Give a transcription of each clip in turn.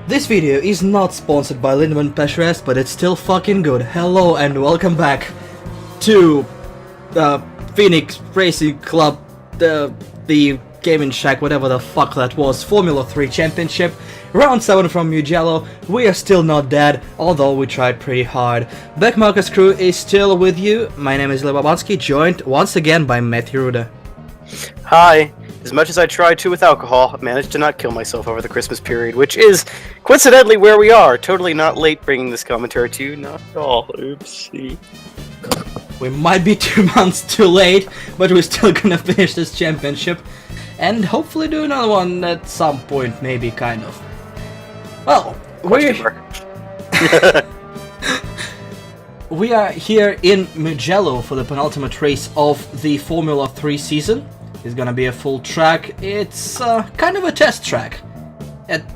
This video is not sponsored by Lindemann PRC, but it's still fucking good. Hello and welcome back to Phoenix Racing Club, the Gaming Shack, whatever the fuck that was, Formula 3 Championship, round 7 from Mugello. We are still not dead, although we tried pretty hard. Backmarker's crew is still with you. My name is Ilya Babansky, joined once again by Mathew Ruda. Hi. As much as I tried to with alcohol, I managed to not kill myself over the Christmas period, which is, coincidentally, where we are. Totally not late bringing this commentary to you, not at all. Oopsie. We might be 2 months too late, but we're still gonna finish this championship, and hopefully do another one at some point, maybe, kind of. Well, we are here in Mugello for the penultimate race of the Formula 3 season. It's gonna be a full track. It's kind of a test track,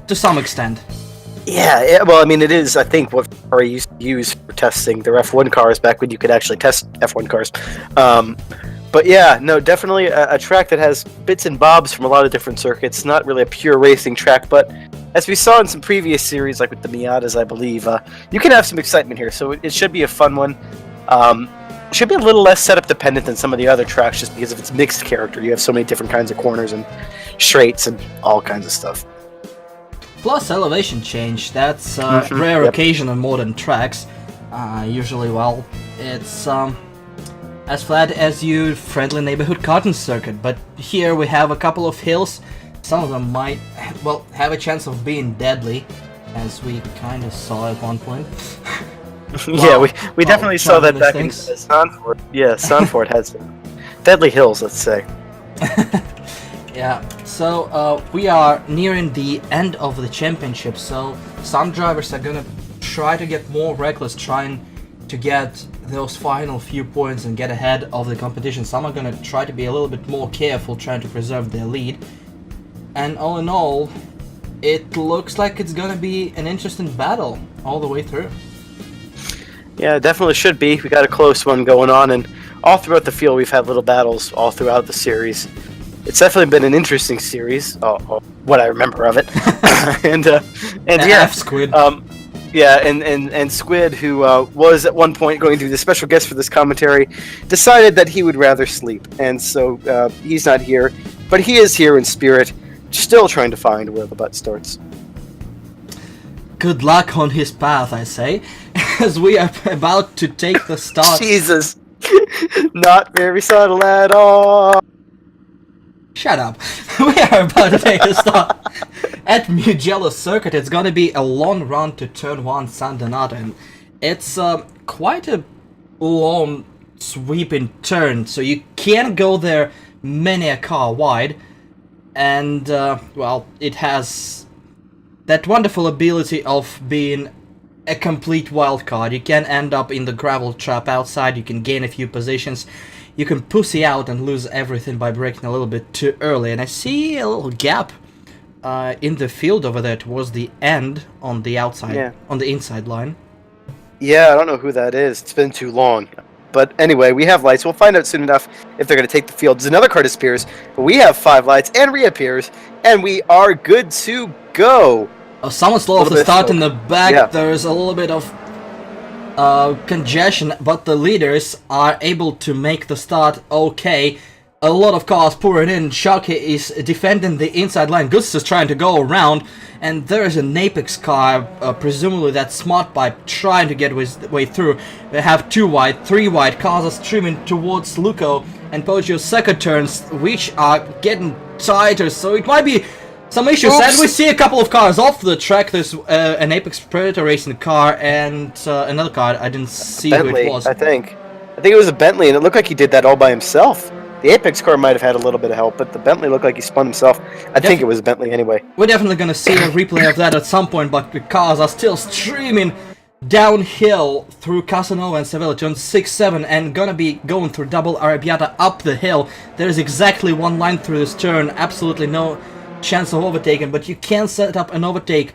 to some extent. Yeah, well, I mean, it is, I think, what Ferrari used to use for testing their F1 cars back when you could actually test F1 cars. But yeah, no, definitely a track that has bits and bobs from a lot of different circuits. Not really a pure racing track, but as we saw in some previous series, like with the Miatas, I believe, you can have some excitement here, so it should be a fun one. Should be a little less setup dependent than some of the other tracks just because of its mixed character. You have so many different kinds of corners and straights and all kinds of stuff. Plus elevation change, that's a rare occasion on modern tracks. Usually, well, it's as flat as your friendly neighborhood karting circuit, but here we have a couple of hills. Some of them might, well, have a chance of being deadly, as we kind of saw at one point. Yeah, we definitely saw that back in Sanford. Yeah, Sanford has deadly hills, let's say. Yeah, so we are nearing the end of the championship, so some drivers are gonna try to get more reckless, trying to get those final few points and get ahead of the competition. Some are gonna try to be a little bit more careful, trying to preserve their lead. And all in all, it looks like it's gonna be an interesting battle all the way through. Yeah, it definitely should be. We got a close one going on, and all throughout the field we've had little battles all throughout the series. It's definitely been an interesting series, what I remember of it. and yeah, Squid. Yeah, and Squid, who was at one point going to be the special guest for this commentary, decided that he would rather sleep, and so he's not here, but he is here in spirit, still trying to find where the butt starts. Good luck on his path, I say, as we are about to take the start. Jesus, not very subtle at all. Shut up. We are about to take the start at Mugello Circuit. It's gonna be a long run to turn 1 San Donato, and it's quite a long sweeping turn, so you can't go there many a car wide, and well, it has that wonderful ability of being a complete wild card. You can end up in the gravel trap outside, you can gain a few positions, you can pussy out and lose everything by braking a little bit too early. And I see a little gap in the field over there towards the end on the outside, on the inside line. Yeah, I don't know who that is. It's been too long. But anyway, we have lights. We'll find out soon enough if they're going to take the field. There's another car disappears, but we have 5 lights and reappears, and we are good to go. Oh, someone slow off the start in the back. Yeah. There's a little bit of congestion, but the leaders are able to make the start okay. A lot of cars pouring in. Sharky is defending the inside line. Goods is trying to go around, and there is an Apex car, presumably that smart pipe, trying to get his way through. They have 2 wide, 3 wide. Cars are streaming towards Luco and Poggio's second turns, which are getting tighter, so it might be some issues. Oops. And we see a couple of cars off the track. There's an Apex Predator racing car and another car. I didn't see Bentley, who it was. I think it was a Bentley, and it looked like he did that all by himself. The Apex car might have had a little bit of help, but the Bentley looked like he spun himself. I think it was a Bentley anyway. We're definitely going to see a replay of that at some point, but the cars are still streaming downhill through Casanova and Sevilla, turn 6-7, and gonna be going through double Arrabbiata up the hill. There is exactly one line through this turn, absolutely no chance of overtaking, but you can set up an overtake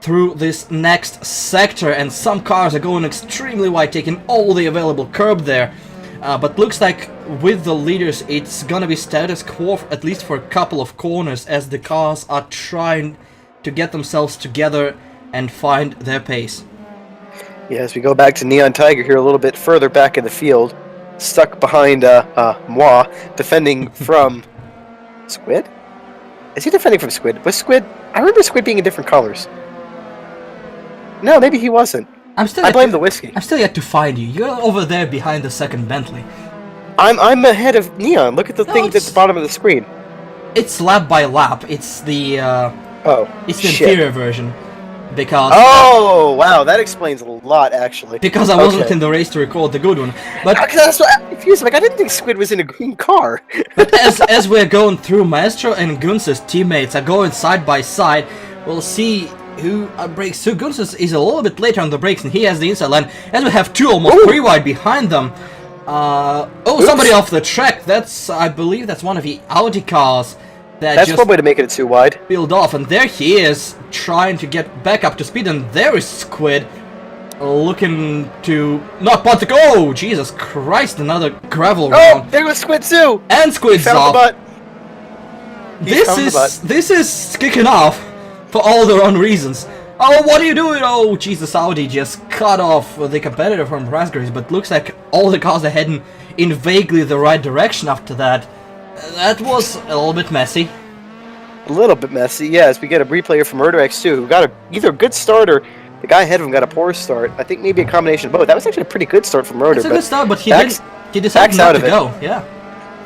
through this next sector, and some cars are going extremely wide, taking all the available curb there. But looks like with the leaders it's gonna be status quo, at least for a couple of corners, as the cars are trying to get themselves together and find their pace. Yeah, as we go back to Neon Tiger here a little bit further back in the field, stuck behind Moi, defending from Squid? Is he defending from Squid? Was Squid... I remember Squid being in different colors. No, maybe he wasn't. I blame the whiskey. I'm still yet to find you. You're over there behind the second Bentley. I'm ahead of Neon. Look at the thing at the bottom of the screen. It's lap by lap. It's the it's the inferior version. Because oh wow, that explains a lot actually. Because I wasn't in the race to record the good one. But that's what I'm confused. Like I didn't think Squid was in a green car. But as we're going through, Maestro and Gunz's teammates are going side by side. We'll see who brakes. So Gunz is a little bit later on the brakes, and he has the inside line. As we have two almost 3 wide behind them. Somebody off the track. That's, I believe, that's one of the Audi cars. That's one way to make it 2 wide. Peeled off, and there he is, trying to get back up to speed, and there is Squid, looking to not pot the oh Jesus Christ, another gravel round. Oh, there was Squid too. And Squid's off. This is kicking off for all the wrong reasons. Oh, what are you doing? Oh, Jesus, Audi just cut off the competitor from Raspberries, but looks like all the cars are heading in vaguely the right direction after that. That was a little bit messy. A little bit messy, yeah, as we get a replayer from Ruda X2, who got either a good start or the guy ahead of him got a poor start. I think maybe a combination of both. That was actually a pretty good start from Ruda. It's a good start, but he decided not to go, yeah.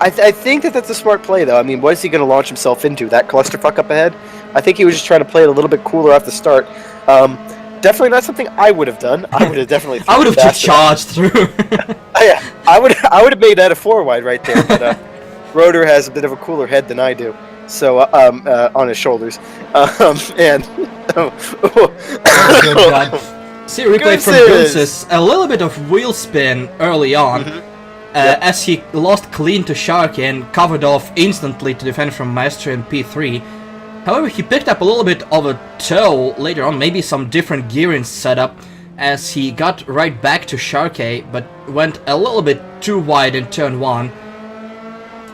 I think that's a smart play, though. I mean, what is he going to launch himself into? That clusterfuck up ahead? I think he was just trying to play it a little bit cooler off the start. Definitely not something I would have done. I would have definitely... I would have just charged through. Yeah, I would have made that a 4 wide right there, but Rotor has a bit of a cooler head than I do. So, on his shoulders. And... Oh, good God. See a replay from Gunz's. A little bit of wheel spin early on. As he lost clean to Sharky and covered off instantly to defend from Maestro in P3. However, he picked up a little bit of a toe later on, maybe some different gearing setup, as he got right back to Sharky, but went a little bit too wide in turn 1.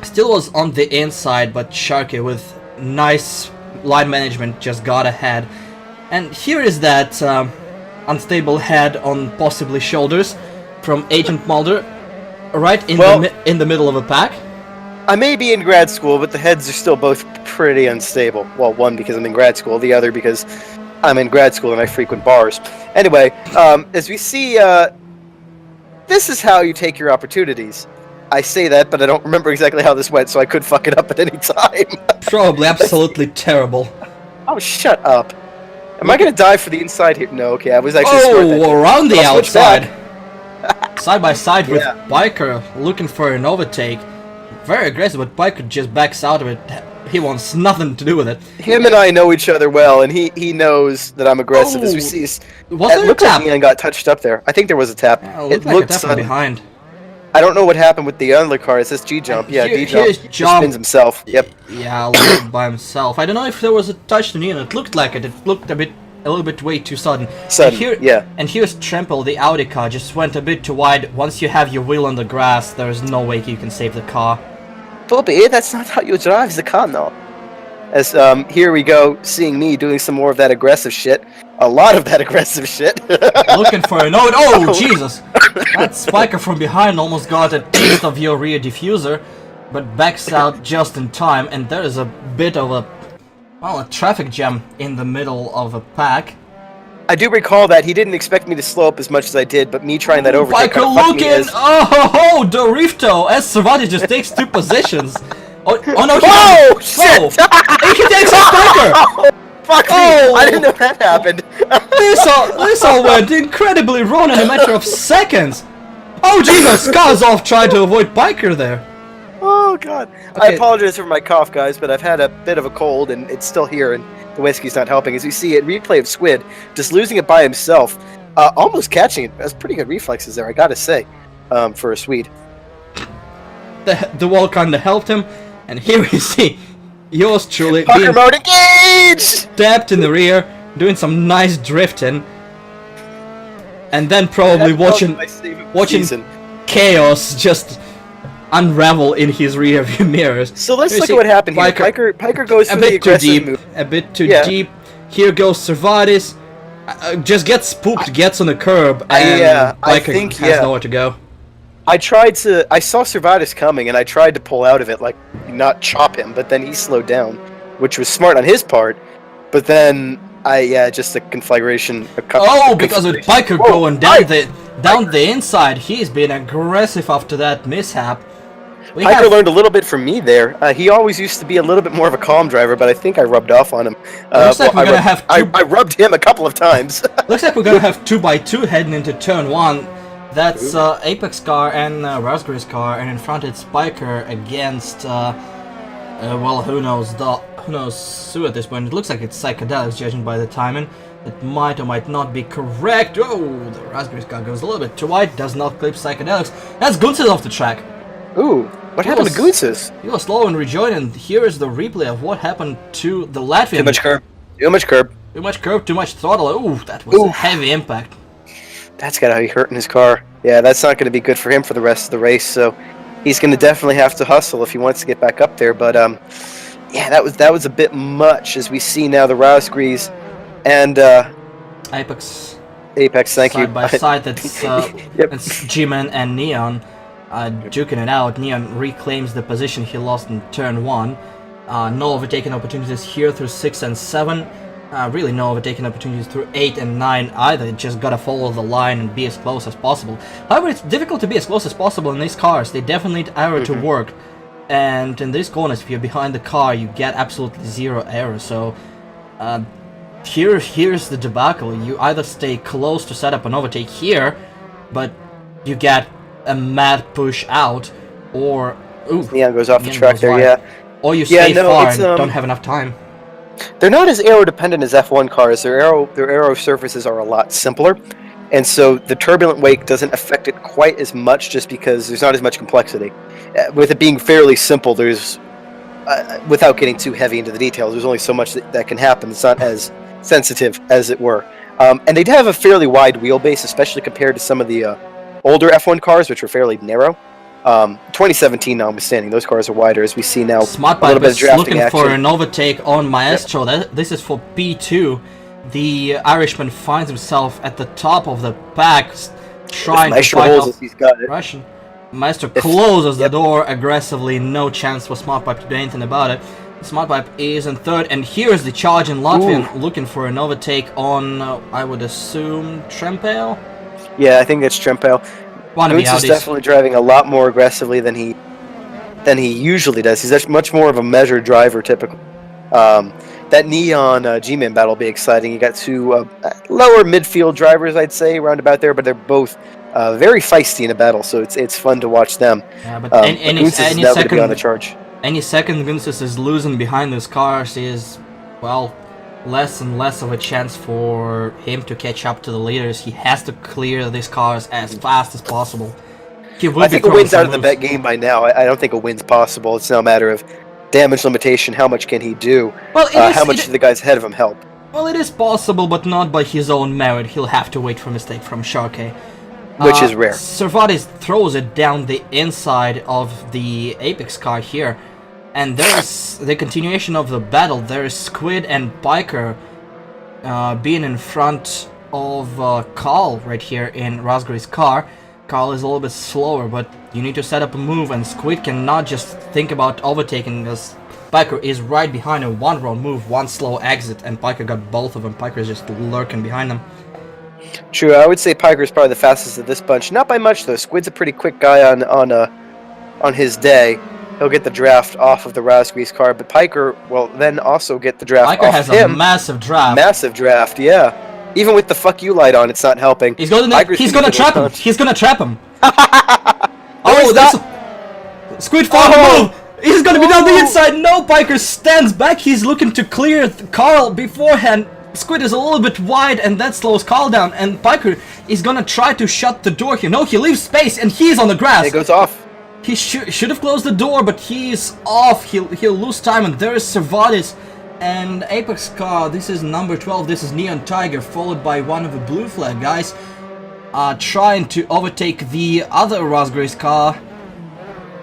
Still was on the inside, but Sharky with nice line management just got ahead. And here is that unstable head on possibly shoulders from Agent Mulder. Right in the middle of a pack. I may be in grad school, but the heads are still both pretty unstable. Well, one because I'm in grad school, the other because I'm in grad school and I frequent bars. Anyway, as we see, this is how you take your opportunities. I say that, but I don't remember exactly how this went, so I could fuck it up at any time. Probably absolutely terrible. Oh, shut up. Am I going to die for the inside here? No, okay, I was actually around the outside. Side by side with Biker, looking for an overtake. Very aggressive, but Biker just backs out of it. He wants nothing to do with it. Him and I know each other well, and he knows that I'm aggressive. As we see, it looked like Neon got touched up there. I think there was a tap. It looked like a tap behind. I don't know what happened with the other car. It says G jump. Yeah, D jump. Just spins himself. Yep. Yeah, by himself. I don't know if there was a touch to Neon. It looked like it. It looked a little bit way too sudden. And here's Trample, the Audi car, just went a bit too wide. Once you have your wheel on the grass, there's no way you can save the car. Bobby, that's not how you drive the car now. As here we go, seeing me doing some more of that aggressive shit. A lot of that aggressive shit. Looking for a note. Oh, Jesus! That spiker from behind almost got a taste of your rear diffuser, but backs out just in time, and there is a bit of a traffic jam in the middle of a pack. I do recall that he didn't expect me to slow up as much as I did, but me trying that overtake Biker looking! Oh, Dorifto! As Servati just takes 2 positions. Oh no! Shit! He takes a Biker! Oh, fuck me! I didn't know that happened. This all went incredibly wrong in a matter of seconds. Oh Jesus! Skazov tried to avoid Biker there. Oh god. Okay. I apologize for my cough, guys, but I've had a bit of a cold and it's still here and the whiskey's not helping. As we see it, replay of Squid, just losing it by himself, almost catching it. That's pretty good reflexes there, I gotta say, for a Swede. The wall kinda helped him, and here we see yours truly being mode engaged! Stabbed in the rear, doing some nice drifting, and then probably watching chaos just unravel in his rear view mirrors. So let's look at what happened here. Piker goes for the aggressive move. A bit too deep. Here goes Servatis. Just gets spooked, gets on the curb, and I Biker think, has nowhere to go. I saw Servatus coming, and I tried to pull out of it, like, not chop him, but then he slowed down, which was smart on his part, but then, just a conflagration. Because with Biker going down the inside, he's been aggressive after that mishap. Biker learned a little bit from me there. He always used to be a little bit more of a calm driver, but I think I rubbed off on him. Looks like we're gonna have I rubbed him a couple of times. Looks like we're gonna have 2x2 heading into turn 1. That's Apex car and Raspberry's car, and in front it's Biker against, well, who knows who at this point. It looks like it's Psychedelics, judging by the timing. It might or might not be correct. Oh, the Raspberry's car goes a little bit too wide, does not clip Psychedelics. That's Gunsis off the track. Ooh, what happened to Gunsis? He was slow and rejoined, and here is the replay of what happened to the Latvian. Too much curb. Too much curb. Too much curb, too much throttle. Ooh, that was a heavy impact. That's gotta be hurting his car. Yeah, that's not gonna be good for him for the rest of the race, so he's gonna definitely have to hustle if he wants to get back up there, but yeah, that was a bit much, as we see now the Raspberries and Apex, thank you. Side by side, that's it's G-Man and Neon duking it out. Neon reclaims the position he lost in turn 1. No overtaking opportunities here through 6 and 7. Really no overtaking opportunities through 8 and 9 either. Just gotta follow the line and be as close as possible. However, it's difficult to be as close as possible in these cars. They definitely need error to work. And in these corners, if you're behind the car, you get absolutely zero error. So here's the debacle. You either stay close to set up an overtake here, but you get a mad push out, or Neon goes off the track there, yeah. Or you stay far and don't have enough time. They're not as aero dependent as F1 cars. Their aero surfaces are a lot simpler, and so the turbulent wake doesn't affect it quite as much, just because there's not as much complexity. With it being fairly simple, there's without getting too heavy into the details, there's only so much that can happen. It's not as sensitive, as it were. And they have a fairly wide wheelbase, especially compared to some of the older F1 cars, which were fairly narrow. 2017 notwithstanding, those cars are wider, as we see now. Smart Pipe is looking for an overtake on Maestro. This is for P2. The Irishman finds himself at the top of the pack, trying to fight off Russian. Maestro closes the door aggressively. No chance for Smart Pipe to do anything about it. Smart Pipe is in third, and here's the charge in Latvian, looking for an overtake on, I would assume, Trempale? Yeah, I think it's Trempale. Gunsis is definitely driving a lot more aggressively than he usually does. He's much more of a measured driver, typically. That Neon G-Man battle will be exciting. You got two lower midfield drivers, I'd say, around about there, but they're both very feisty in a battle, so it's fun to watch them. Yeah, but any second on the charge. Any second Gunsis is losing behind those cars is, well, less and less of a chance for him to catch up to the leaders. He has to clear these cars as fast as possible. I think a win's out of the bet game by now. I don't think a win's possible. It's now a matter of damage limitation. How much can he do? Well, how much do the guys ahead of him help? Well, it is possible, but not by his own merit. He'll have to wait for a mistake from Sharkey. Which is rare. Servatis throws it down the inside of the Apex car here. And there's the continuation of the battle. There's Squid and Biker being in front of Carl right here in Raspberry's car. Carl is a little bit slower, but you need to set up a move, and Squid cannot just think about overtaking, because Biker is right behind a one-round move, one slow exit, and Biker got both of them. Biker is just lurking behind them. True, I would say Piker is probably the fastest of this bunch. Not by much, though. Squid's a pretty quick guy on his day. He'll get the draft off of the Raspberry's car, but Piker will then also get the draft off him. Piker has a massive draft. Massive draft, yeah. Even with the fuck you light on, it's not helping. He's gonna trap him. He's gonna trap him. Oh, that's Squid found a move. He's gonna be down the inside. No, Piker stands back. He's looking to clear Carl beforehand. Squid is a little bit wide, and that slows Carl down. And Piker is gonna try to shut the door here. No, he leaves space, and he's on the grass. It goes off. He should have closed the door, but he's off. He'll lose time, and there is Servatis and Apex car. This is number 12. This is Neon Tiger, followed by one of the blue flag guys, trying to overtake the other Raspberry's car.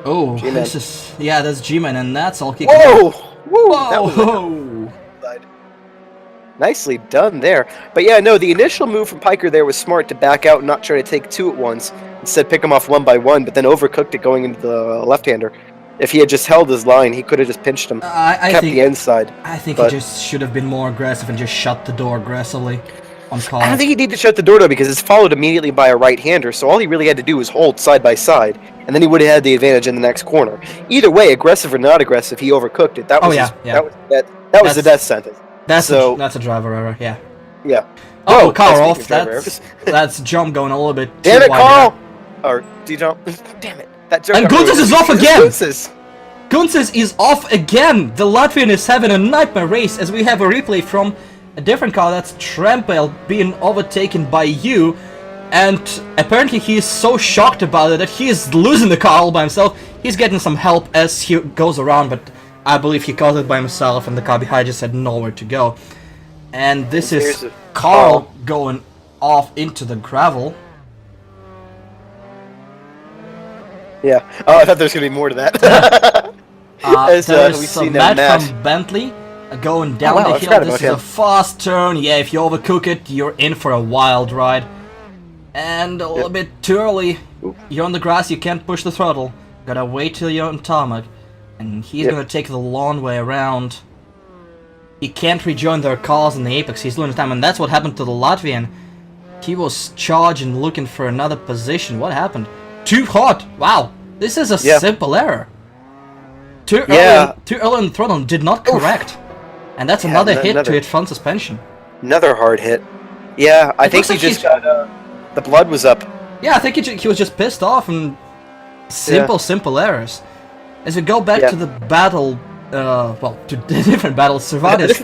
Oh, G-Man. this is that's G-Man, and that's all kicking. Whoa! Whoa! Nicely done there. But yeah, no, the initial move from Piker there was smart to back out and not try to take two at once. Instead, pick them off one by one, but then overcooked it going into the left-hander. If he had just held his line, he could have just pinched him. I kept think the inside. I think he just should have been more aggressive and just shut the door aggressively on call. I don't think he needed to shut the door though, because it's followed immediately by a right-hander, so all he really had to do was hold side by side, and then he would have had the advantage in the next corner. Either way, aggressive or not aggressive, he overcooked it. That was that was the death sentence. That's a driver error, yeah. Yeah. Oh, car off. That's jump going a little bit too Damn it, wide Carl! there. Or do you jump? Damn it. That jump And Gunces is off again! Gunces is off again! The Latvian is having a nightmare race as we have a replay from a different car. That's Trampel being overtaken by you. And apparently he is so shocked about it that he is losing the car all by himself. He's getting some help as he goes around, but I believe he caused it by himself and the car behind just had nowhere to go. And this is Carl going off into the gravel. Yeah. Oh, I thought there was going to be more to that. There's some Matt from Bentley going down the hill. This is a fast turn. Yeah, if you overcook it, you're in for a wild ride. And a little bit too early. You're on the grass, you can't push the throttle. Gotta wait till you're on tarmac. And he's gonna take the long way around. He can't rejoin their cars in the apex, he's losing time, and that's what happened to the Latvian. He was charging, looking for another position. What happened? Too hot! Wow, this is a simple error. Too early in the throttle did not correct. And that's another hit to hit front suspension. Another hard hit. Yeah, I think he just got, the blood was up. Yeah, I think he was just pissed off and simple errors. As we go back to the battle, to different battles, Servatis.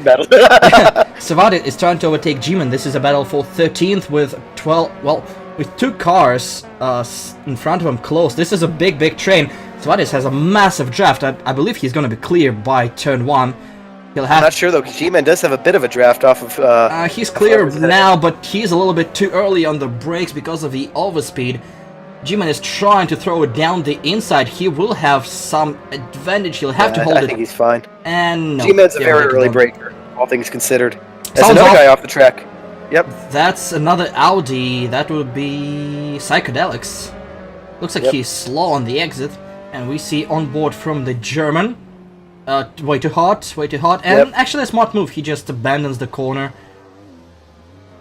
Servatis is trying to overtake G-Man. This is a battle for 13th with 12. Well, with two cars in front of him close. This is a big train. Servatis has a massive draft. I believe he's going to be clear by turn 1. I'm not sure though, because G-Man does have a bit of a draft off of. He's clear now, but he's a little bit too early on the brakes because of the overspeed. G-Man is trying to throw it down the inside. He will have some advantage. He'll have to hold it. I think he's fine. And no, G-Man's a very early breaker, all things considered. There's another guy off the track. Yep. That's another Audi. That would be Psychedelics. Looks like he's slow on the exit. And we see on board from the German. Way too hot. And actually a smart move. He just abandons the corner.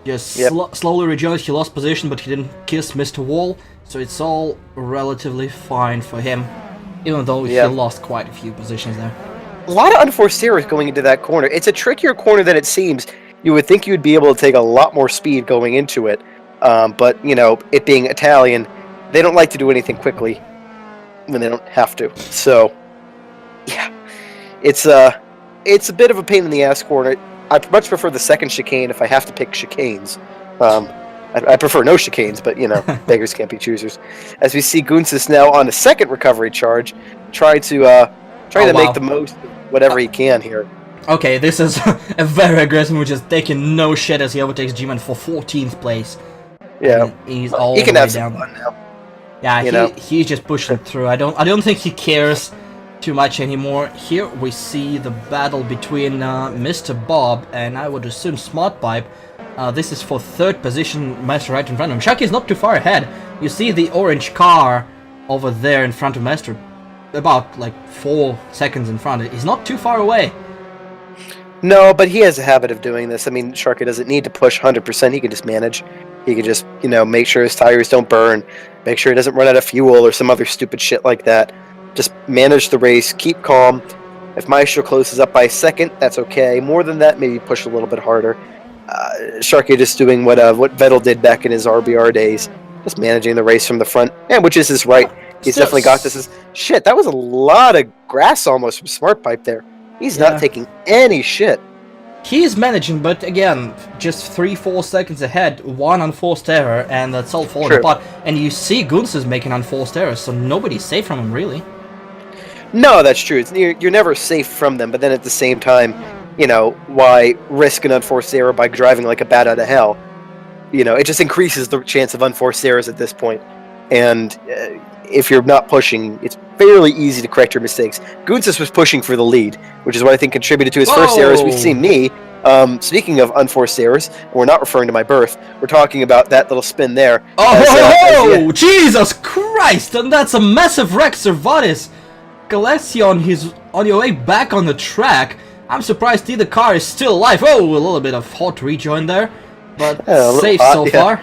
Just slowly rejoins. He lost position, but he didn't kiss Mr. Wall. So it's all relatively fine for him, even though he lost quite a few positions there. A lot of unforced errors going into that corner. It's a trickier corner than it seems. You would think you would be able to take a lot more speed going into it, but you know, it being Italian, they don't like to do anything quickly when they don't have to. So, yeah, it's a bit of a pain in the ass corner. I much prefer the second chicane if I have to pick chicanes. I prefer no chicanes, but, you know, beggars can't be choosers. As we see Gunces now on a second recovery charge, trying to make the most of whatever he can here. Okay, this is a very aggressive move, just taking no shit as he overtakes G-Man for 14th place. Yeah. And he's all he can the way have down. some fun now. Yeah, he's just pushing through. I don't think he cares too much anymore. Here we see the battle between Mr. Bob and I would assume Smart Pipe. This is for third position, Master right in front of him. Shaki is not too far ahead. You see the orange car over there in front of Master, about like 4 seconds in front. He's not too far away. No, but he has a habit of doing this. I mean, Sharky doesn't need to push 100%. He can just manage. He can just, you know, make sure his tires don't burn, make sure he doesn't run out of fuel or some other stupid shit like that. Just manage the race, keep calm. If Maestro closes up by a second, that's okay. More than that, maybe push a little bit harder. Sharky just doing what Vettel did back in his RBR days, just managing the race from the front, and which is his right. He's definitely got this. Shit, that was a lot of grass almost from Smart Pipe there. He's not taking any shit. He's managing, but again, just 3-4 seconds ahead, one unforced error, and that's all falling apart. And you see Gunz is making unforced errors, so nobody's safe from him, really. No, that's true. You're never safe from them, but then at the same time, you know, why risk an unforced error by driving like a bat out of hell? You know, it just increases the chance of unforced errors at this point. And if you're not pushing, it's fairly easy to correct your mistakes. Gunzis was pushing for the lead, which is what I think contributed to his first errors. We've seen knee, Speaking of unforced errors, we're not referring to my birth. We're talking about that little spin there. Oh, Jesus Christ! And that's a massive wreck, Servatis. Galesian, he's on your way back on the track. I'm surprised the car is still alive. Oh, a little bit of hot rejoin there, but safe so far.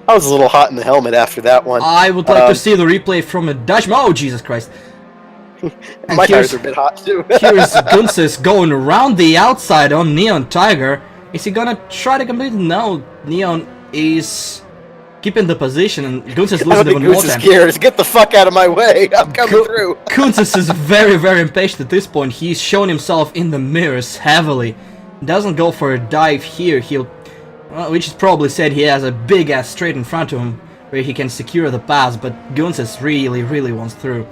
I was a little hot in the helmet after that one. I would like to see the replay from a Dutchman. Oh, Jesus Christ. My tires are a bit hot too. Here's Gunsis going around the outside on Neon Tiger. Is he gonna try to complete? No, Neon is keeping the position, and Gunsis losing even more time. Scared. Get the fuck out of my way! I'm coming through. Gunsis is very, very impatient at this point. He's shown himself in the mirrors heavily. Doesn't go for a dive here. Which is probably said he has a big ass straight in front of him where he can secure the pass, but Gunsis really, really wants through.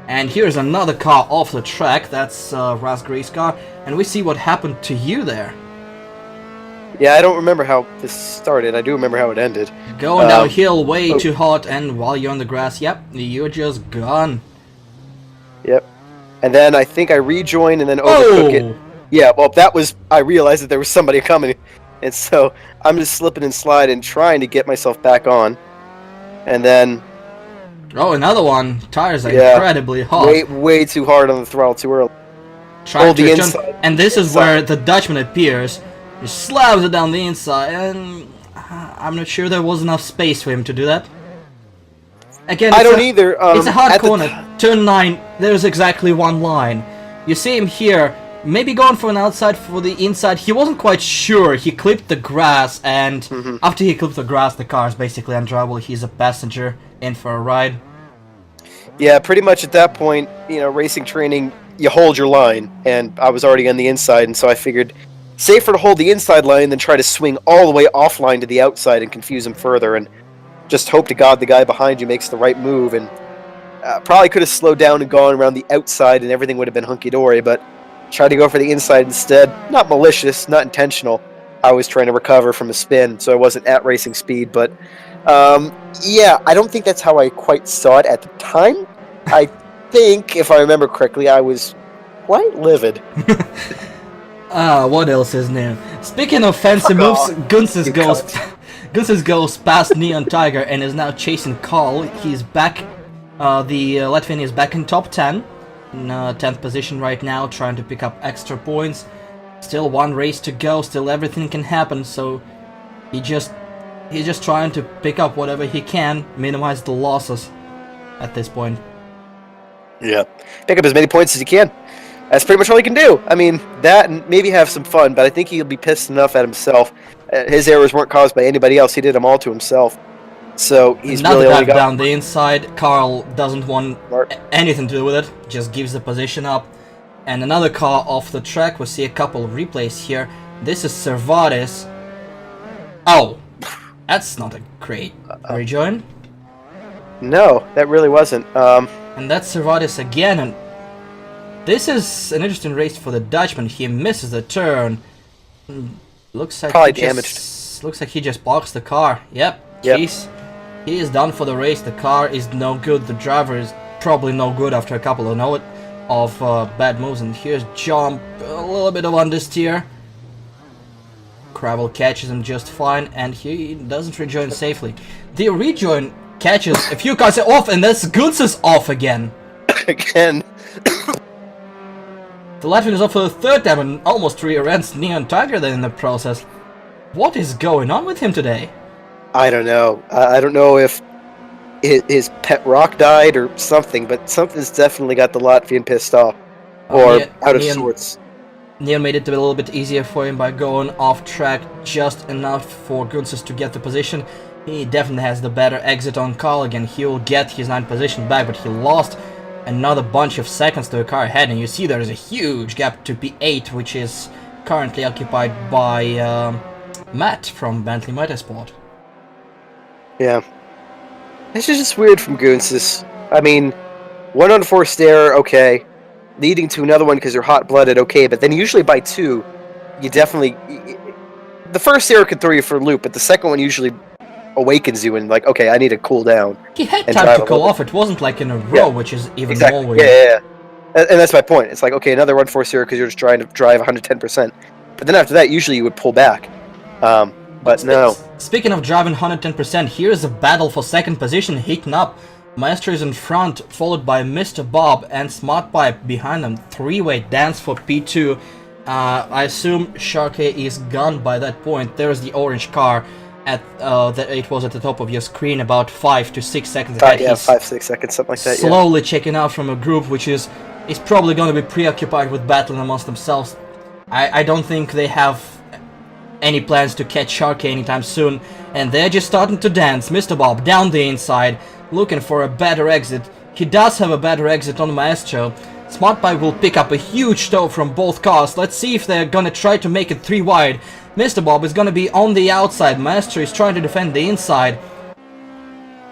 And here's another car off the track. That's Rasgray's car, and we see what happened to you there. Yeah, I don't remember how this started. I do remember how it ended. Going downhill, way too hot, and while you're on the grass, yep, you're just gone. Yep. And then I think I rejoined and then overtook it. Yeah, well, that was... I realized that there was somebody coming, and so I'm just slipping and sliding, trying to get myself back on. And then... Oh, another one. Tires are incredibly hot. Way too hard on the throttle too early. Hold the inside. And this is where the Dutchman appears. He slams it down the inside, and I'm not sure there was enough space for him to do that. Again, I don't either. It's a hard corner. Turn 9, there's exactly one line. You see him here, maybe going for an outside for the inside. He wasn't quite sure. He clipped the grass, and after he clipped the grass, the car is basically undrivable. He's a passenger in for a ride. Yeah, pretty much at that point, you know, racing training, you hold your line, and I was already on the inside, and so I figured safer to hold the inside line than try to swing all the way offline to the outside and confuse him further, and just hope to God the guy behind you makes the right move, and probably could have slowed down and gone around the outside and everything would have been hunky-dory, but tried to go for the inside instead. Not malicious, not intentional. I was trying to recover from a spin, so I wasn't at racing speed, but yeah, I don't think that's how I quite saw it at the time. I think, if I remember correctly, I was quite livid. What else is new? Speaking of fancy moves, Gunsis goes past Neon Tiger and is now chasing Carl. He's back, the Latvian is back in top 10, in 10th position right now, trying to pick up extra points. Still one race to go, still everything can happen, so he's just trying to pick up whatever he can, minimize the losses at this point. Yeah, pick up as many points as you can. That's pretty much all he can do. I mean, that and maybe have some fun, but I think he'll be pissed enough at himself. His errors weren't caused by anybody else. He did them all to himself. So he's another really only dive down the inside. Carl doesn't want Smart. anything to do with it, just gives the position up. And another car off the track. We see a couple of replays here. This is Servatis. Oh, that's not a great rejoin. No, that really wasn't. And that's Servatis again, and this is an interesting race for the Dutchman. He misses the turn. Looks like Probably damaged. Looks like he just blocks the car. Yep. He is done for the race. The car is no good. The driver is probably no good after a couple of bad moves. And here's Jump, a little bit of understeer. Gravel catches him just fine, and he doesn't rejoin safely. The rejoin catches a few cars off, and that's Gunsis off again. Again. The Latvian is off for the third time and almost rear-ends Neon Tiger then in the process. What is going on with him today? I don't know. I don't know if his pet rock died or something, but something's definitely got the Latvian pissed off. Or out of sorts. Neon made it a little bit easier for him by going off track just enough for Gunsis to get the position. He definitely has the better exit on Carl again. He'll get his 9th position back, but he lost another bunch of seconds to the car ahead, and you see there is a huge gap to P8, which is currently occupied by Matt from Bentley Motorsport. Yeah. This is just weird from Gunsis. I mean, one unforced error, okay. Leading to another one because you're hot-blooded, okay, but then usually by 2, you definitely... The first error could throw you for a loop, but the second one usually awakens you and like, okay, I need to cool down. He had time to cool off. It wasn't like in a row, which is even more weird. Yeah. And that's my point. It's like, okay, another unforced error because you're just trying to drive 110%. But then after that, usually you would pull back. But no. Speaking of driving 110%, here's a battle for second position heating up. Maestro is in front, followed by Mr. Bob and Smart Pipe behind them. Three-way dance for P2. I assume Shark is gone by that point. There's the orange car. It was at the top of your screen, about 5 to 6 seconds ahead. Yeah, 5-6 seconds, something like that. Slowly checking out from a group which is probably going to be preoccupied with battling amongst themselves. I don't think they have any plans to catch Sharky anytime soon, and they're just starting to dance. Mr. Bob down the inside, looking for a better exit. He does have a better exit on Maestro. Smart Pipe will pick up a huge tow from both cars. Let's see if they're gonna try to make it 3 wide. Mr. Bob is gonna be on the outside. Maestro is trying to defend the inside.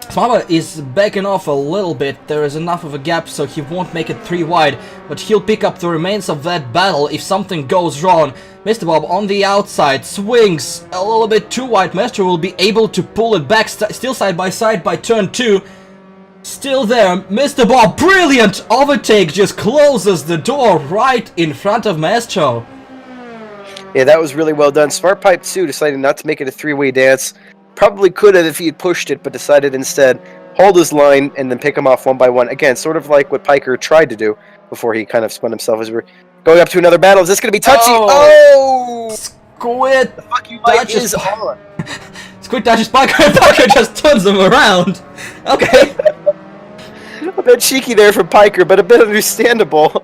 Smart Pipe is backing off a little bit. There is enough of a gap so he won't make it 3 wide, but he'll pick up the remains of that battle if something goes wrong. Mr. Bob on the outside swings a little bit too wide. Maestro will be able to pull it back, still side by turn 2. Still there, Mr. Bob, brilliant overtake, just closes the door right in front of Maestro. Yeah, that was really well done. Smart Pipe 2 decided not to make it a 3-way dance. Probably could have if he had pushed it, but decided instead hold his line and then pick him off one by one. Again, sort of like what Piker tried to do before he kind of spun himself as we're going up to another battle. Is this going to be touchy? Oh! Squid the fuck you touches on. Squid touches Piker and Piker just turns him around. Okay. A bit cheeky there from Piker, but a bit understandable.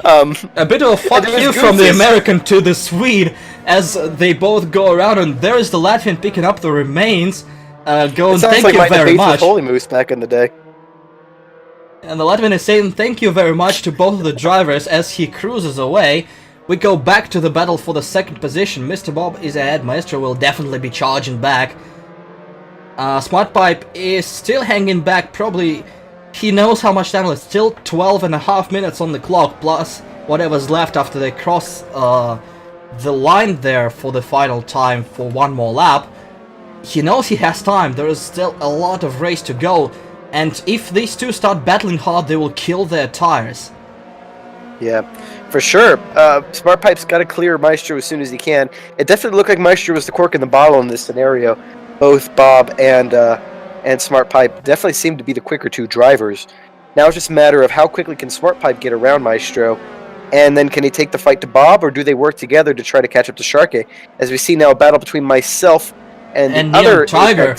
A bit of a fuck you from the American to the Swede as they both go around, and there is the Latvian picking up the remains. Going, thank like you very much. Holy Moose back in the day. And the Latvian is saying thank you very much to both of the drivers as he cruises away. We go back to the battle for the second position. Mr. Bob is ahead. Maestro will definitely be charging back. Smart Pipe is still hanging back. Probably he knows how much time left. Still 12.5 minutes on the clock, plus whatever's left after they cross the line there for the final time for one more lap. He knows he has time. There is still a lot of race to go. And if these two start battling hard, they will kill their tires. Yeah, for sure. Smart Pipe's got to clear Maestro as soon as he can. It definitely looked like Maestro was the cork in the bottle in this scenario. Both Bob and Smart Pipe definitely seem to be the quicker two drivers. Now it's just a matter of how quickly can Smart Pipe get around Maestro, and then can he take the fight to Bob, or do they work together to try to catch up to Sharkey? As we see now a battle between myself and the other Tiger.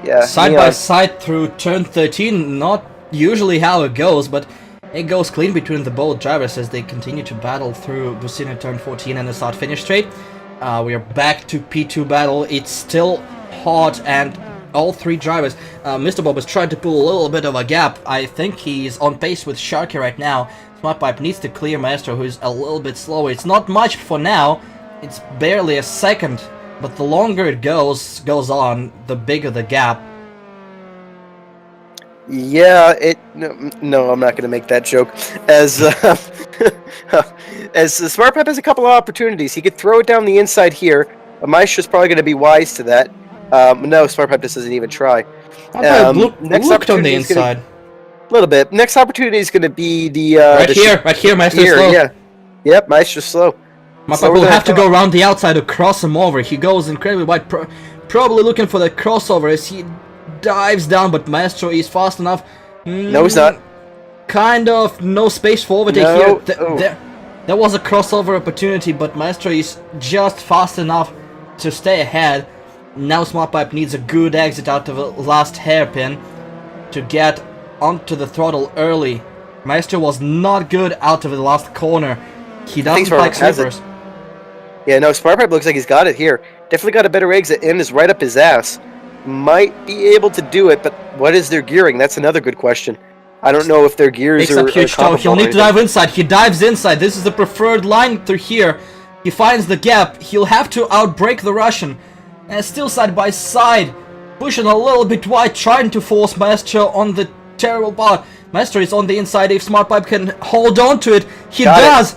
Yeah, side by side through turn 13, not usually how it goes, but it goes clean between the both drivers as they continue to battle through Busina turn 14 and the start-finish straight. We are back to P2 battle. It's still hot, and all three drivers, Mr. Bob is trying to pull a little bit of a gap. I think he's on pace with Sharky right now. Smart Pipe needs to clear Maestro, who's a little bit slower. It's not much for now. It's barely a second. But the longer it goes on, the bigger the gap. Yeah, no, I'm not going to make that joke. As Smart Pipe has a couple of opportunities. He could throw it down the inside here. Maestro's probably going to be wise to that. No, Smart Pipe just doesn't even try. Looked on the inside. A little bit. Next opportunity is going to be the... right here, Maestro's slow. Yeah. Yep, Maestro's slow. Smart Pipe will have to go around the outside to cross him over. He goes incredibly wide, probably looking for the crossover as he dives down, but Maestro is fast enough. No, he's not. Kind of no space for overtake here. There was a crossover opportunity, but Maestro is just fast enough to stay ahead. Now Smart Pipe needs a good exit out of the last hairpin to get onto the throttle early. Maestro was not good out of the last corner. He doesn't like slippers. Yeah, no, Smart Pipe looks like he's got it here. Definitely got a better exit and is right up his ass. Might be able to do it, but what is their gearing? That's another good question. I don't know if their gears are huge toe. He'll need to dive inside. He dives inside. This is the preferred line through here. He finds the gap. He'll have to outbrake the Russian. And still side by side. Pushing a little bit wide, trying to force Maestro on the terrible part. Maestro is on the inside. If Smart Pipe can hold on to it, he does.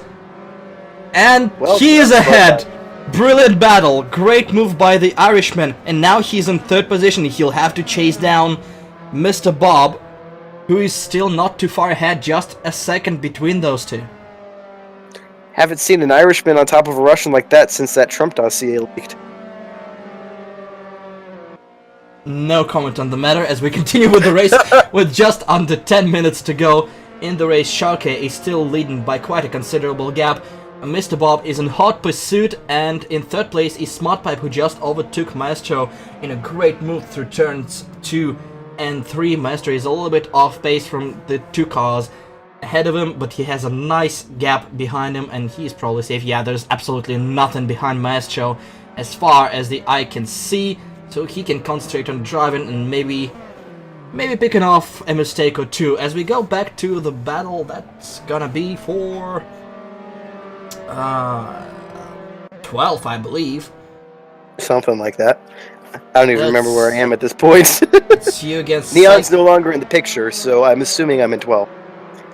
And he is ahead. Brilliant battle. Great move by the Irishman. And now he's in third position. He'll have to chase down Mr. Bob, who is still not too far ahead. Just a second between those two. Haven't seen an Irishman on top of a Russian like that since that Trump dossier leaked. No comment on the matter as we continue with the race with just under 10 minutes to go. In the race, Sharke is still leading by quite a considerable gap. Mr. Bob is in hot pursuit, and in third place is Smartpipe, who just overtook Maestro in a great move through turns 2 and 3. Maestro is a little bit off pace from the two cars ahead of him, but he has a nice gap behind him, and he's probably safe. Yeah, there's absolutely nothing behind Maestro as far as the eye can see, so he can concentrate on driving and maybe picking off a mistake or two. As we go back to the battle, that's gonna be for 12, I believe. Something like that. I don't even remember where I am at this point. It's you against Neon's no longer in the picture, so I'm assuming I'm in 12.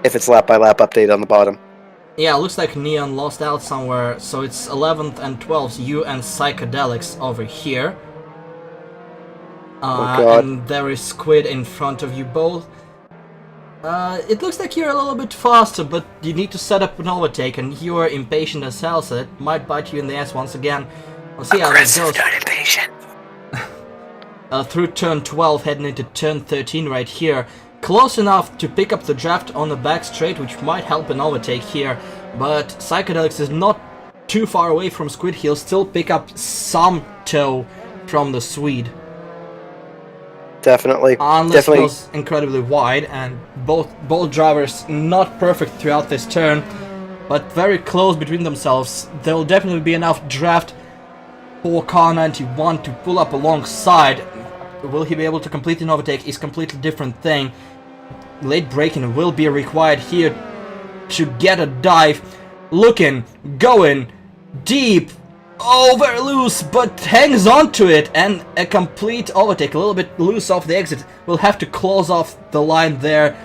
If it's lap by lap update on the bottom. Yeah, looks like Neon lost out somewhere, so it's 11th and 12th, you and Psychedelics over here. Oh God. And there is Squid in front of you both. It looks like you're a little bit faster, but you need to set up an overtake, and you are impatient as hell, so it might bite you in the ass once again. We'll see how that goes. Not impatient. Through turn 12, heading into turn 13 right here. Close enough to pick up the draft on the back straight, which might help an overtake here, but Psychedelics is not too far away from Squid. He'll still pick up some toe from the Swede. Definitely. Unless it goes incredibly wide, and both drivers not perfect throughout this turn, but very close between themselves. There will definitely be enough draft for car 91 to pull up alongside. Will he be able to complete an overtake is a completely different thing. Late braking will be required here to get a dive. Looking, going, deep, very loose, but hangs on to it, and a complete overtake, a little bit loose off the exit. Will have to close off the line there.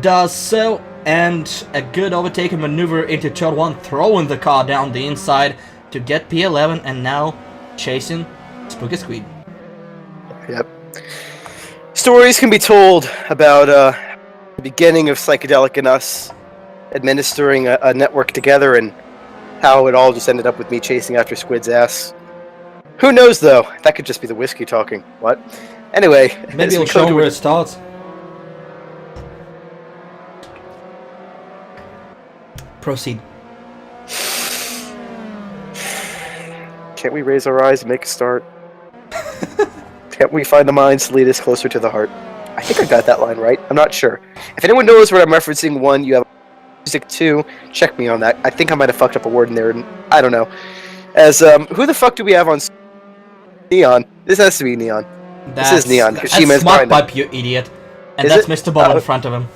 Does so, and a good overtaking maneuver into turn 1, throwing the car down the inside to get P11, and now chasing Spooky Squid. Yep. Stories can be told about the beginning of Psychedelic and us administering a network together, and how it all just ended up with me chasing after Squid's ass. Who knows, though? That could just be the whiskey talking. What? Anyway. Maybe it'll show where it starts. Proceed. Can't we raise our eyes and make a start? Can't we find the minds to lead us closer to the heart? I think I got that line right. I'm not sure. If anyone knows what I'm referencing, 1, you have music, 2, check me on that. I think I might have fucked up a word in there, and I don't know. As, who the fuck do we have on Neon? This has to be Neon. This is Neon. That's Smartpipe, you idiot. And that's Mr. Bob in front of him.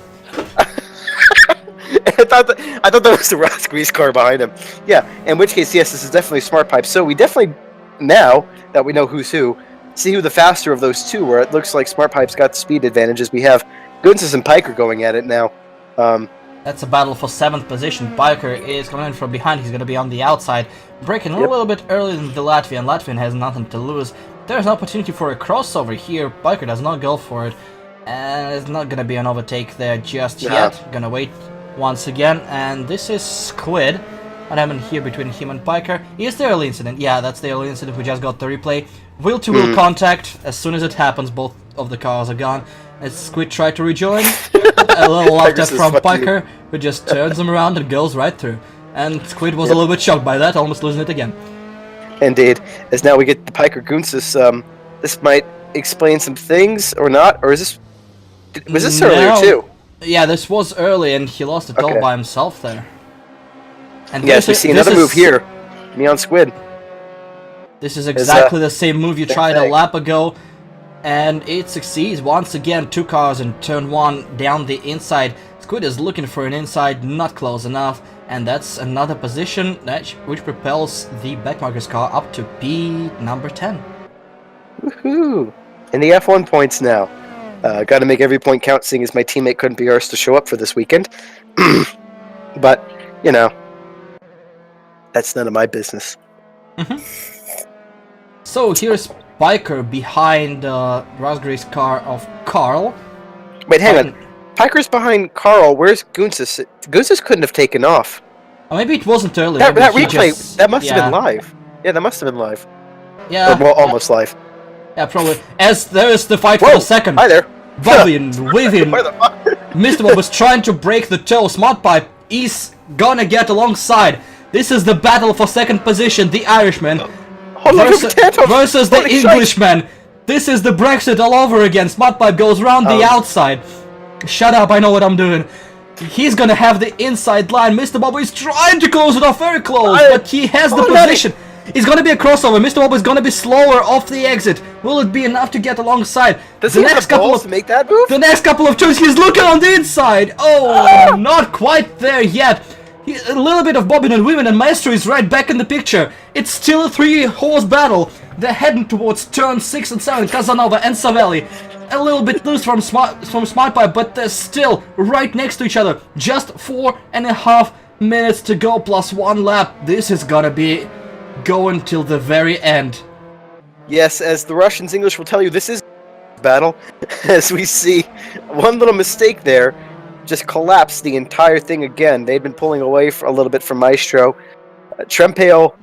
I thought that was the Rosqueeze car behind him. Yeah, in which case, yes, this is definitely Smartpipe. So we definitely, now that we know who's who, see who the faster of those two, where it looks like Smartpipe's got the speed advantages. We have Gunsis and Piker going at it now. That's a battle for 7th position. Piker is coming in from behind. He's going to be on the outside, breaking a little bit earlier than the Latvian. Latvian has nothing to lose. There's an opportunity for a crossover here. Piker does not go for it, and it's not going to be an overtake there just yet. Gonna wait once again, and this is Squid. What happened here between him and Piker? Is the early incident? Yeah, that's the early incident. We just got the replay. Wheel-to-wheel contact. As soon as it happens, both of the cars are gone. As Squid tried to rejoin, a little laughter from Piker, who just turns him around and goes right through. And Squid was a little bit shocked by that, almost losing it again. Indeed. As now we get the Piker Gunsis, this might explain some things, or not? Or is this... Was this earlier, too? Yeah, this was early, and he lost it all by himself there. And yes, we see another move here. Neon Squid. This is exactly the same move you tried a lap ago, and it succeeds. Once again, 2 cars in turn 1 down the inside. Squid is looking for an inside, not close enough, and that's another position which propels the backmarker's car up to P number 10. Woohoo! And the F1 points now. Got to make every point count, seeing as my teammate couldn't be arsed to show up for this weekend. But, you know, that's none of my business. So here's Piker behind Rosgre's car of Carl. Wait, hang on. Piker's behind Carl. Where's Gunsis? Gunsis couldn't have taken off. Or maybe it wasn't early. That maybe he replay, just- that must have yeah. been live. Yeah, that must have been live. Yeah, Or, well, almost live. yeah, probably. As there's the fight for Whoa! the second. Hi there. Bobby and Vivian. Where the fuck? Mr. Bob was trying to break the toe. Smart Pipe is gonna get alongside. This is the battle for second position. The Irishman Hold on, versus the Holy shit. Englishman. This is the Brexit all over again. Smart Pipe goes round the outside. Shut up, I know what I'm doing. He's gonna have the inside line. Mr. Bob is trying to close it off very close, but he has the position. It's gonna be a crossover. Mr. Bob is gonna be slower off the exit. Will it be enough to get alongside? Does he have the balls to make that move? The next couple of turns, he's looking on the inside. Oh, not quite there yet. A little bit of bobbing and weaving, and Maestro is right back in the picture. It's still a 3-horse battle. They're heading towards turn 6 and 7. Casanova and Savelli. A little bit loose from Smart Pipe, but they're still right next to each other. Just 4.5 minutes to go, plus 1 lap. This is gonna be going till the very end. Yes, as the Russians English will tell you, this is battle. As we see, one little mistake there just collapsed the entire thing again. They'd been pulling away for a little bit from Maestro. Trempale?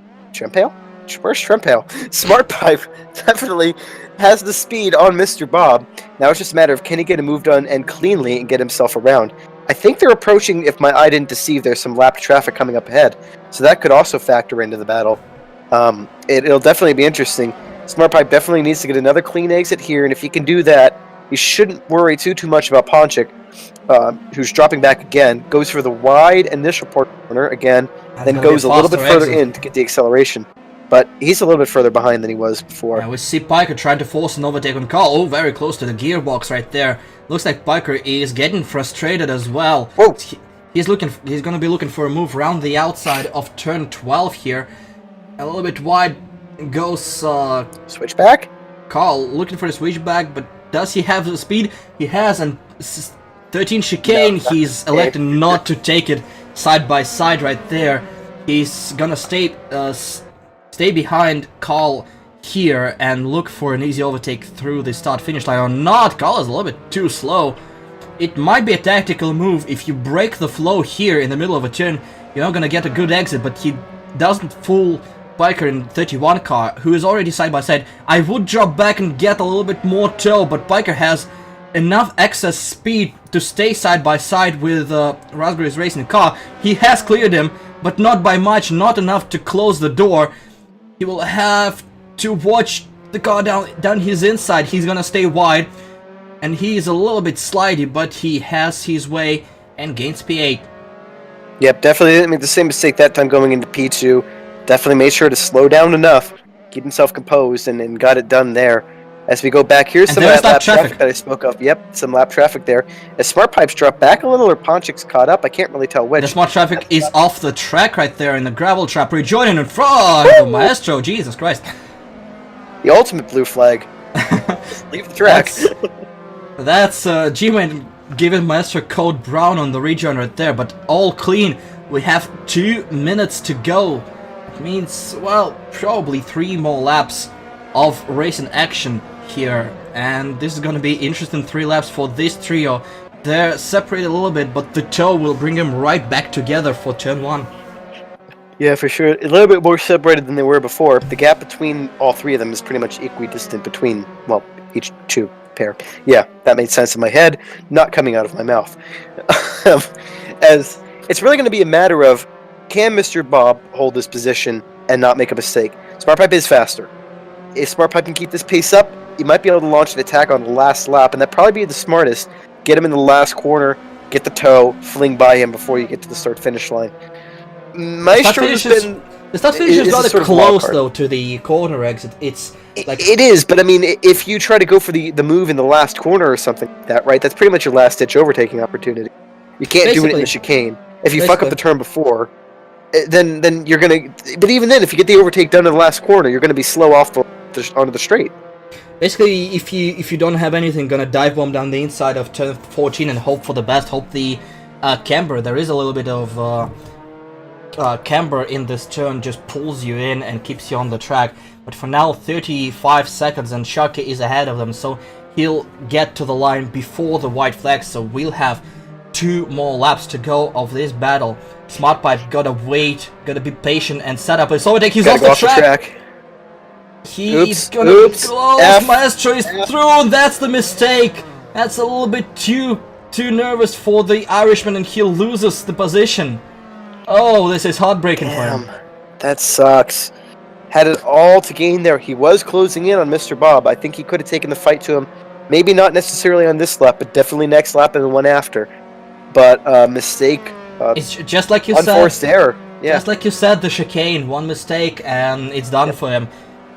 Where's Trempale? Smart Pipe definitely has the speed on Mr. Bob. Now it's just a matter of can he get a move done and cleanly and get himself around. I think they're approaching, if my eye didn't deceive, there's some lapped traffic coming up ahead. So that could also factor into the battle. It'll definitely be interesting. Smart Pipe definitely needs to get another clean exit here, and if he can do that, he shouldn't worry too much about Ponchik, who's dropping back again, goes for the wide initial corner again, then goes a little bit further in to get the acceleration. But he's a little bit further behind than he was before. Yeah, we see Piker trying to force an overtake on Carl. Oh, very close to the gearbox right there. Looks like Piker is getting frustrated as well. Whoa! He's gonna be looking for a move around the outside of turn 12 here. A little bit wide goes Switchback? Carl looking for the switchback, but does he have the speed? He has, and 13 chicane. No, he's elected not to take it side by side right there. He's gonna stay behind Carl here and look for an easy overtake through the start-finish line or not. Carl is a little bit too slow. It might be a tactical move. If you break the flow here in the middle of a turn, you're not gonna get a good exit, but he doesn't fool Biker in 31 car, who is already side by side. I would drop back and get a little bit more toe, but Biker has enough excess speed to stay side by side with Raspberry's racing car. He has cleared him, but not by much, not enough to close the door. He will have to watch the car down his inside. He's gonna stay wide, and he's a little bit slidey, but he has his way and gains P8. Yep, definitely didn't make the same mistake that time going into P2. Definitely made sure to slow down enough, keep himself composed, and got it done there. As we go back, here's some of that lap traffic that I spoke of. Yep, some lap traffic there. As Smart Pipes drop back a little, or Ponchik's caught up, I can't really tell which. The Smart Traffic is off the track right there in the gravel trap, rejoining in front of Maestro. Jesus Christ. The ultimate blue flag. Leave the track. That's G-Man giving Maestro code brown on the rejoin right there, but all clean. We have 2 minutes to go. It means, well, probably 3 more laps of racing action here, and this is going to be interesting 3 laps for this trio. They're separated a little bit, but the toe will bring them right back together for turn 1. Yeah, for sure. A little bit more separated than they were before. The gap between all 3 of them is pretty much equidistant between, well, each 2 pair. Yeah, that made sense in my head, not coming out of my mouth. As it's really going to be a matter of, can Mr. Bob hold this position and not make a mistake? Smart Pipe is faster. If Smart Pipe can keep this pace up, he might be able to launch an attack on the last lap, and that'd probably be the smartest. Get him in the last corner, get the toe, fling by him before you get to the start-finish line. Maestro has been... The start finish is rather close, though, to the corner exit. It's like... It is, but I mean, if you try to go for the move in the last corner or something like that, right, that's pretty much your last-ditch overtaking opportunity. You can't do it in the chicane. If you fuck up the turn before, then you're gonna... But even then, if you get the overtake done in the last corner, you're gonna be slow off onto the straight. Basically, if you don't have anything, gonna dive bomb down the inside of turn 14 and hope for the best. Hope the camber. There is a little bit of camber in this turn, just pulls you in and keeps you on the track. But for now, 35 seconds, and Sharky is ahead of them, so he'll get to the line before the white flag. So we'll have 2 more laps to go of this battle. Smart Pipe gotta wait, gotta be patient and set up his overtake. He's off Gotta the go track. He's gonna be close. Maestro is through. That's the mistake. That's a little bit too nervous for the Irishman, and he loses the position. Oh, this is heartbreaking for him. That sucks. Had it all to gain there. He was closing in on Mr. Bob. I think he could have taken the fight to him. Maybe not necessarily on this lap, but definitely next lap and the one after. But mistake. It's just like you unforced said. Error. Yeah. Just like you said, the chicane, one mistake, and it's done for him.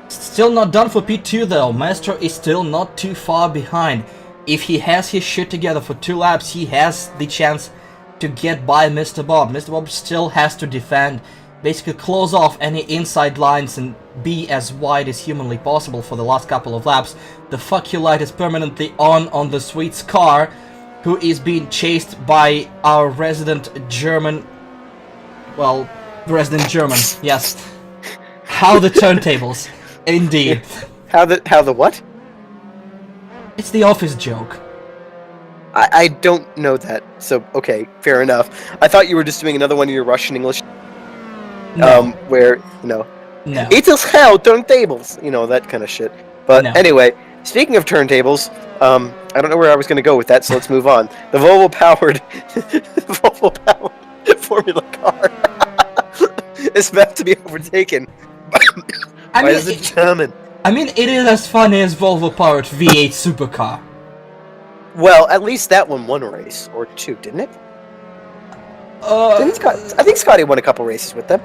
Still not done for P2 though. Maestro is still not too far behind. If he has his shit together for 2 laps, he has the chance to get by Mr. Bob. Mr. Bob still has to defend, basically close off any inside lines and be as wide as humanly possible for the last couple of laps. The fuck you light is permanently on the Swede's car, who is being chased by our resident German. Well, resident German, yes. How the turntables, indeed. How the what? It's the office joke. I don't know that, so okay, fair enough. I thought you were just doing another one of your Russian English, where, No. it is how turntables, that kind of shit. But anyway, speaking of turntables, I don't know where I was going to go with that, so let's move on. The Volvo-powered Formula car is about to be overtaken by the German. I mean, it is as funny as Volvo-powered V8 supercar. Well, at least that one won a race or 2, didn't it? I think Scotty won a couple races with them.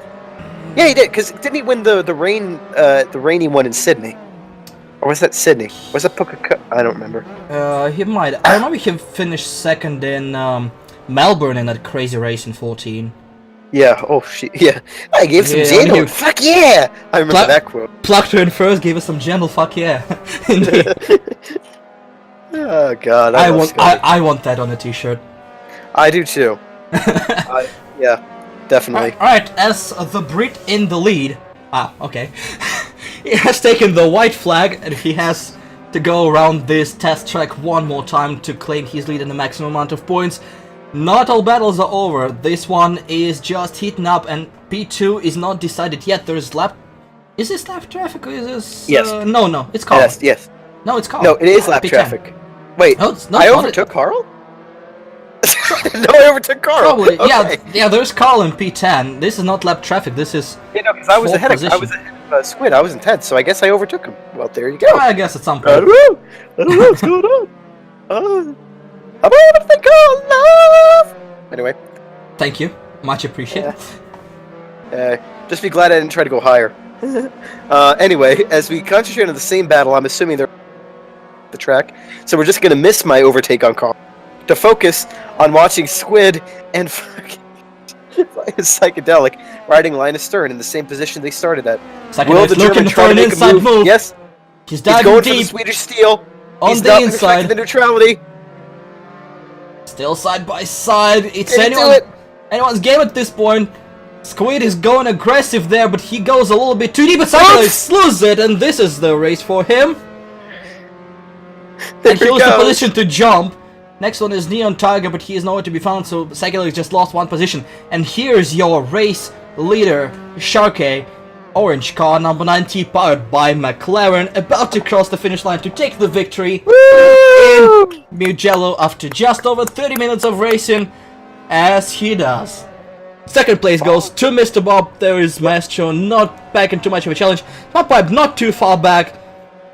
Yeah, he did. Because didn't he win the rainy one in Sydney? Or was that Sydney? Was that I don't remember. He might. I remember he finished second in Melbourne in that crazy race in 14. Yeah. Oh shit. Yeah. I gave some gentle. Fuck yeah! I remember that quote. Plucked her in first, gave us some gentle. Fuck yeah. Indeed. Oh god. I want that on a t-shirt. I do too. Yeah, definitely. Alright, as the Brit in the lead. Okay. He has taken the white flag, and he has to go around this test track one more time to claim his lead in the maximum amount of points. Not all battles are over. This one is just heating up, and P2 is not decided yet. There is lap. Is this lap traffic or is this? Yes. No, it's Carl. Yes. No, it's Carl. No, it is lap P10. traffic. Wait, no, it's not, I overtook Carl? No, I overtook Carl. Probably, okay. yeah. There's Carl in P10. This is not lap traffic. This is. Yeah, no, because I was ahead of Squid. I was in 10th, so I guess I overtook him. Well, there you go. I guess at some point. I don't know what's going on. I'm gonna think of love. Anyway. Thank you. Much appreciated. Just be glad I didn't try to go higher. Anyway, as we concentrate on the same battle, I'm assuming they're the track, so we're just gonna miss my overtake on Carl to focus on watching Squid and fucking Psychedelic riding line astern in the same position they started at. Will the German try to make a move? Yes. He's going deep for the Swedish steel. On He's the not inside. The neutrality. Still side by side. It's anyone's game at this point. Squid is going aggressive there, but he goes a little bit too deep. But Psychedelic loses it, and this is the race for him. And he was in position to jump. Next one is Neon Tiger, but he is nowhere to be found, so Psychedelic just lost one position. And here's your race leader, Sharkey. Orange car, number 90, powered by McLaren, about to cross the finish line to take the victory in Mugello after just over 30 minutes of racing, as he does. Second place goes to Mr. Bob. There is Maestro, not back in too much of a challenge. Smart Pipe not too far back,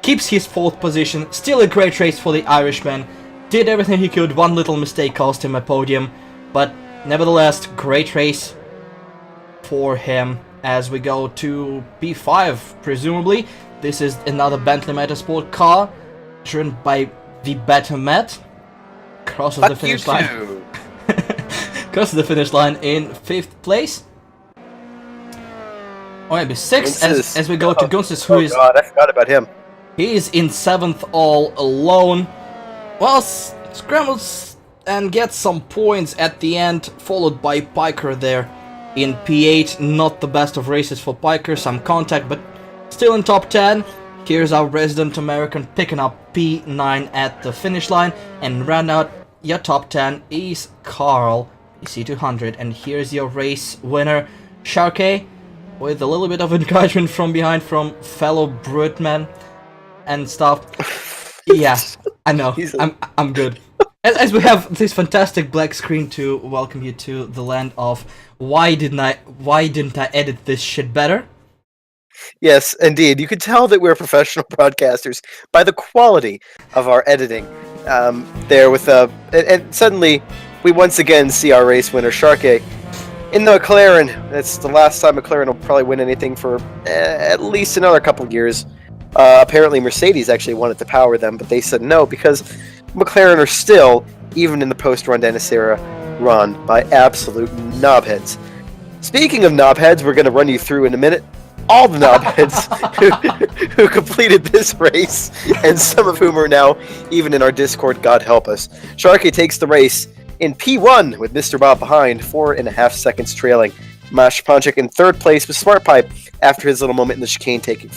keeps his 4th position. Still a great race for the Irishman. Did everything he could, one little mistake cost him a podium, but nevertheless, great race for him. As we go to P5, presumably. This is another Bentley Motorsport car, driven by the Better Met. Crosses the finish line. Crosses the finish line in 5th place. Or maybe 6th, as we go to Gunsis, who is... Oh god, I forgot about him. He is in 7th all alone. Well, scrambles and gets some points at the end, followed by Piker there. In P8, not the best of races for Piker, some contact, but still in top 10. Here's our resident American picking up P9 at the finish line, and round out your top 10 is Carl, PC200, and here's your race winner, Sharkey, with a little bit of encouragement from behind from fellow Bruteman and stuff. Yeah, I know. I'm good. As we have this fantastic black screen to welcome you to the land of why didn't I edit this shit better? Yes, indeed. You could tell that we're professional broadcasters by the quality of our editing. There with and suddenly we once again see our race winner Sharkey in the McLaren. That's the last time McLaren will probably win anything for at least another couple of years. Apparently Mercedes actually wanted to power them, but they said no because McLaren are still, even in the post-Ron Dennis era, run by absolute knobheads. Speaking of knobheads, we're going to run you through in a minute all the knobheads who completed this race, and some of whom are now even in our Discord, God help us. Sharkey takes the race in P1 with Mr. Bob behind, 4.5 seconds trailing. Mash Ponchik in third place with Smart Pipe after his little moment in the chicane taking.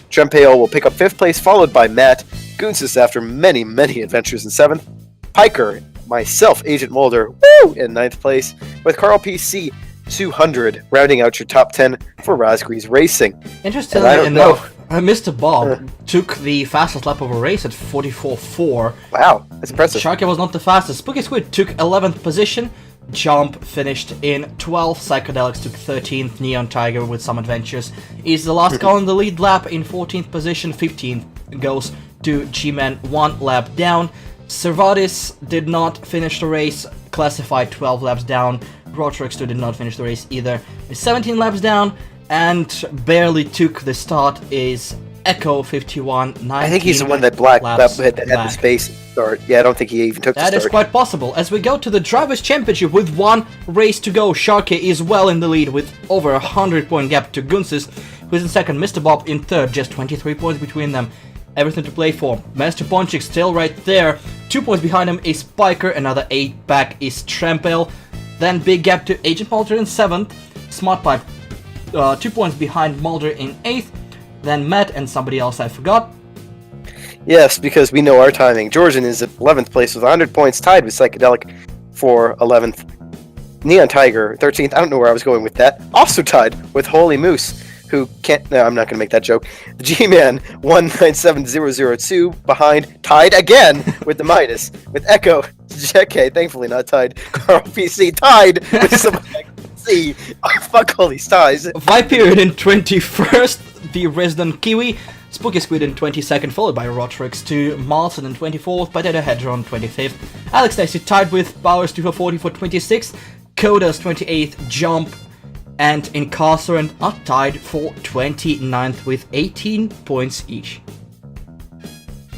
Trempeo will pick up 5th place, followed by Matt. Goonsis after many, many adventures in 7th. Piker, myself, Agent Mulder, in 9th place, with Carl PC 200 rounding out your top 10 for Razgrees Racing. Interestingly enough, Mr. Bob took the fastest lap of a race at 44.4. Wow, that's impressive. Sharkey was not the fastest. Spooky Squid took 11th position. Jump finished in 12th. Psychedelics took 13th. Neon Tiger with some adventures is the last car on the lead lap in 14th position. 15th goes to G-Man, 1 lap down. Servatis did not finish the race, classified 12 laps down. Rotrix 2 did not finish the race either, is 17 laps down, and barely took the start is Echo 51. I think he's the one that had the space start. Yeah, I don't think he even took the start. That is quite possible. As we go to the Drivers' Championship with 1 race to go, Sharkey is well in the lead with over 100-point gap to Gunsis, who is in second, Mr. Bob in third, just 23 points between them. Everything to play for. Master Ponchik still right there. 2 points behind him is Spiker, another 8 back is Trampel. Then big gap to Agent Mulder in 7th. Smart Pipe 2 points behind Mulder in 8th. Then Matt and somebody else I forgot. Yes, because we know our timing. Georgian is at 11th place with 100 points, tied with Psychedelic for 11th. Neon Tiger, 13th. I don't know where I was going with that. Also tied with Holy Moose, who can't... No, I'm not going to make that joke. The G-Man, 197002, behind, tied again with the minus. With Echo, JK, thankfully not tied. Carl PC, tied with someone like C. Oh, fuck all these ties. Viperion in 21st, the Resident Kiwi. Spooky Squid in 22nd, followed by Rotrix 2, Marlson in 24th, Potato Hedron 25th, Alex Stacy tied with Bowers 240 for 26th, Kodas 28th, Jump and Incarcerant are tied for 29th with 18 points each.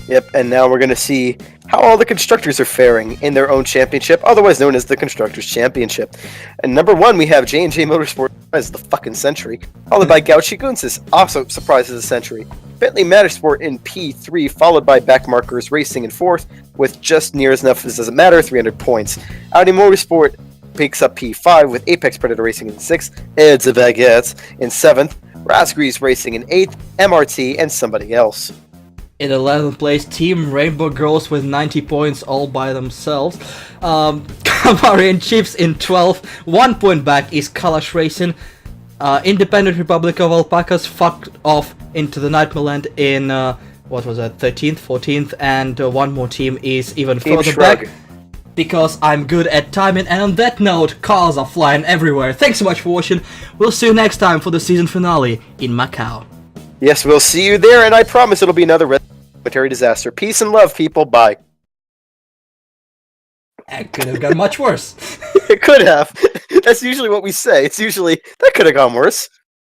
Yep, and now we're going to see how all the constructors are faring in their own championship, otherwise known as the Constructors' Championship. And number 1, we have J&J Motorsport as the fucking Century, followed by Gauchi Gunsis, also surprises the Century. Bentley Mattersport in P3, followed by Backmarkers Racing in 4th, with just near as enough as doesn't matter, 300 points. Audi Motorsport picks up P5 with Apex Predator Racing in 6th, It's a Baguette in 7th, Razgrees Racing in 8th, MRT, and somebody else. In 11th place, Team Rainbow Girls with 90 points all by themselves. Kamari Chips in 12th, 1 point back is Kalash Racing. Independent Republic of Alpacas fucked off into the Nightmareland in, 13th, 14th, and one more team is even further back. Because I'm good at timing, and on that note, cars are flying everywhere. Thanks so much for watching. We'll see you next time for the season finale in Macau. Yes, we'll see you there, and I promise it'll be another military disaster. Peace and love, people. Bye. It could have gone much worse. It could have. That's usually what we say. It's usually, that could have gone worse.